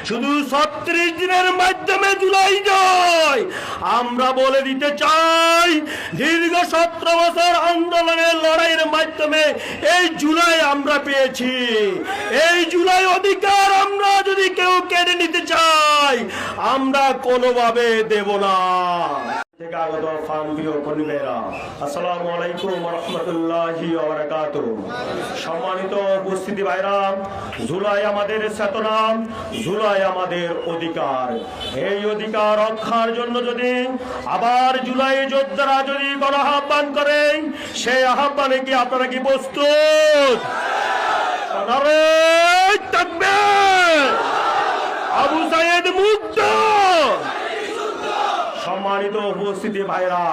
শুধু ৩৬ দিনের মাধ্যমে জুলাই নয়, আমরা বলে দিতে চাই দীর্ঘ ১৭ বছর আন্দোলনের লড়াইয়ের মাধ্যমে এই জুলাই আমরা পেয়েছি। এই জুলাই অধিকার আমরা যদি কেউ কেড়ে নিতে চাই, আমরা কোনোভাবে দেব না। সম্মানিত উপস্থিতি ভাইরা, জুলাই আমাদের চেতনা, জুলাই আমাদের অধিকার। এই অধিকার রক্ষার জন্য যদি আবার জুলাই যোদ্ধারা যদি গণ আহ্বান করে, সেই আহ্বানে কি আপনারা কি প্রস্তুত? আবু সাইদ মুক্ত। সম্মানিত উপস্থিতি ভাইরা,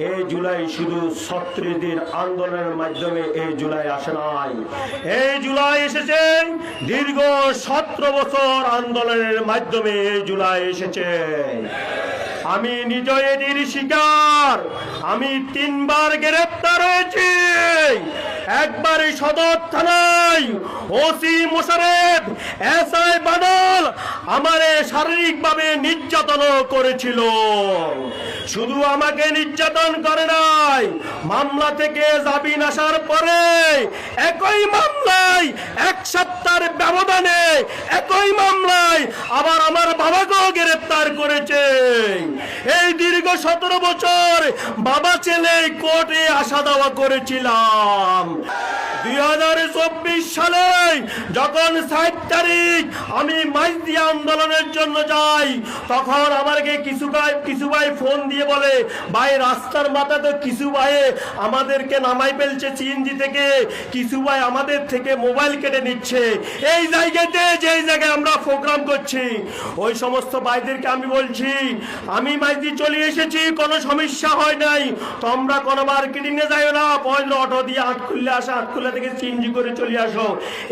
এই জুলাই শুধু ৩৬ দিন আন্দোলনের মাধ্যমে এই জুলাই আসে নাই। এই জুলাই এসেছে দীর্ঘ ১৭ বছর আন্দোলনের মাধ্যমে এই জুলাই এসেছে। আমি নিজ এটির শিকার। আমি ৩ বার গ্রেফতার হয়েছি। একবার সদর থানায় ওসি মোশারেফ, এসআই বাদল আমারে শারীরিকভাবে নির্যাতন করেছিল। শুধু আমাকে নির্যাতন করে নাই, মামলা থেকে জামিন আসার পরে একই মামলায় ১ সপ্তাহের ব্যবধানে একই মামলায় আবার আমার বাবাকেও গ্রেফতার করেছে। এই দীর্ঘ ১৭ বছর বাবা ছেলে কোর্টে আসা যাওয়া করেছিলাম। ২০২৪ সালে যখন ৬০ তারিখ আমি মাইজদি আন্দোলনের জন্য যাই, তখন আমাকে কিছু ভাই ফোন দিয়ে বলে, ভাই রাস্তার মাথাতে কিছু ভাই আমাদেরকে নামাই ফেলছে সিএনজি থেকে, কিছু ভাই আমাদের থেকে মোবাইল কেটে নিচ্ছে। এই জায়গাতে যেই জায়গায় আমরা প্রোগ্রাম করছি, ওই সমস্ত ভাইদেরকে আমি বলছি, আমি মাইজদি চলে এসেছি, কোনো সমস্যা হয় নাই, তোমরা কোনো মার্কেটিং এ যাই না, অটো দিয়ে আটকুল্লে আসা, আটকুল্লা থেকে সিএনজি করে চলে আসো।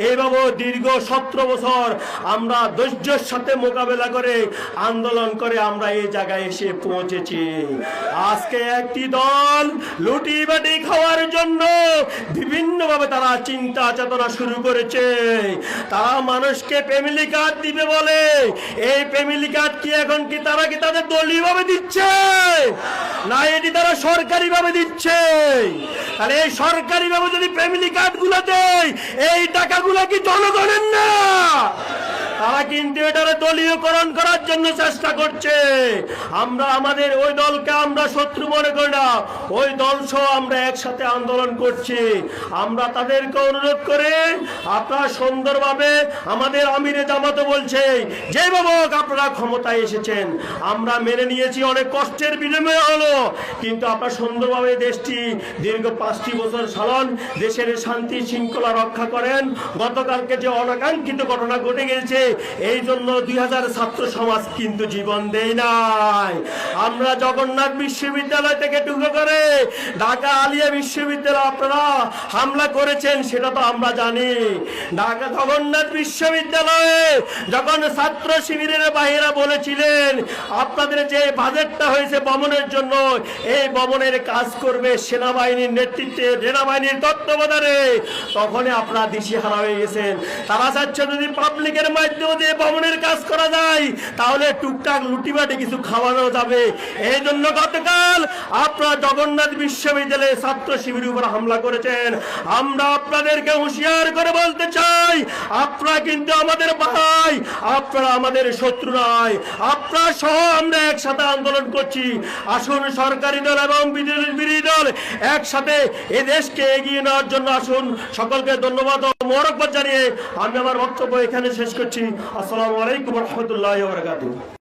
এইভাবে দীর্ঘ ১৭ বছর আমরা ধৈর্যের সাথে মোকাবেলা করে আন্দোলন করে আমরা এই জায়গায় এসে পৌঁছেছি। আজকে একটি দল লুটি বাটি খাওয়ার জন্য বিভিন্নভাবে তারা চিন্তা চেতনা শুরু করেছে। তারা মানুষকে ফ্যামিলি কার্ড দিবে বলে, এই ফ্যামিলি কার্ড কি এখন কি তারা কি তাদের দলীয় ভাবে দিচ্ছে, না এটি তারা সরকারি ভাবে দিচ্ছে? তাহলে এই সরকারি ভাবে যদি ফ্যামিলি কার্ড গুলো দেয়, এই টাকাগুলো কি জনগণের না? তারা কিন্তু এটারে দলীয়করণ করার জন্য চেষ্টা করছে। আমরা আমাদের ওই দলকে আমরা শত্রু মনে করি না, ওই দল সহ আমরা একসাথে আন্দোলন করছি। আমরা তাদেরকে অনুরোধ করে আপনারা সুন্দরভাবে, আমাদের আমিরে জামাত বলছে যেভাবে হোক আপনারা ক্ষমতায় এসেছেন, আমরা মেনে নিয়েছি, অনেক কষ্টের বিনিময়ে হলো, কিন্তু আপনারা সুন্দরভাবে দেশটি দীর্ঘ ৫টি বছর সালন দেশের শান্তি শৃঙ্খলা রক্ষা করেন। গতকালকে যে অনাকাঙ্ক্ষিত ঘটনা ঘটে গেছে, এই জন্য ২০০০ ছাত্র সমাজ কিন্তু জীবন দেয় নাই। আমরা জগন্নাথ বিশ্ববিদ্যালয় থেকে ঢুকে করে ঢাকা আলিয়া বিশ্ববিদ্যালয় আপনারা হামলা করেছেন, সেটা তো আমরা জানি। ঢাকা জগন্নাথ বিশ্ববিদ্যালয়ে যখন ছাত্র শিবিরের ভাইয়েরা বলেছিলেন আপনাদের যে বাজেটটা হয়েছে ভবনের জন্য, এই ভবনের কাজ করবে সেনাবাহিনীর নেতৃত্বে, সেনাবাহিনীর তত্ত্বাবধানে, তখনই আপনারা দিশেহারা হয়ে গেছেন। তারা চাচ্ছে যদি পাবলিকের মাধ্যমে যে ভবনের কাজ করা যায়, তাহলে টুকটাক লুটিবাটি কিছু খাওয়ানো যাবে। এই জন্য গতকাল আপনারা জগন্নাথ বিশ্ববিদ্যালয়ে ছাত্র শিবিরের উপর হামলা করেছেন। আমরা আপনাদেরকে হুঁশিয়ার করে বলতে চাই, আপনারা কিন্তু আমাদের ভাই, আপনারা আমাদের শত্রু নয়। আপনারা সহ আমরা একসাথে আন্দোলন করছি। আসুন সরকারি দল এবং বিরোধী দল একসাথে এ দেশকে এগিয়ে নেওয়ার জন্য আসুন। সকলকে ধন্যবাদ ও মোবারকবাদ জানিয়ে আমি আমার বক্তব্য এখানে শেষ করছি। আসসালামু আলাইকুম ওয়া রাহমাতুল্লাহি ওয়া বারাকাতুহু।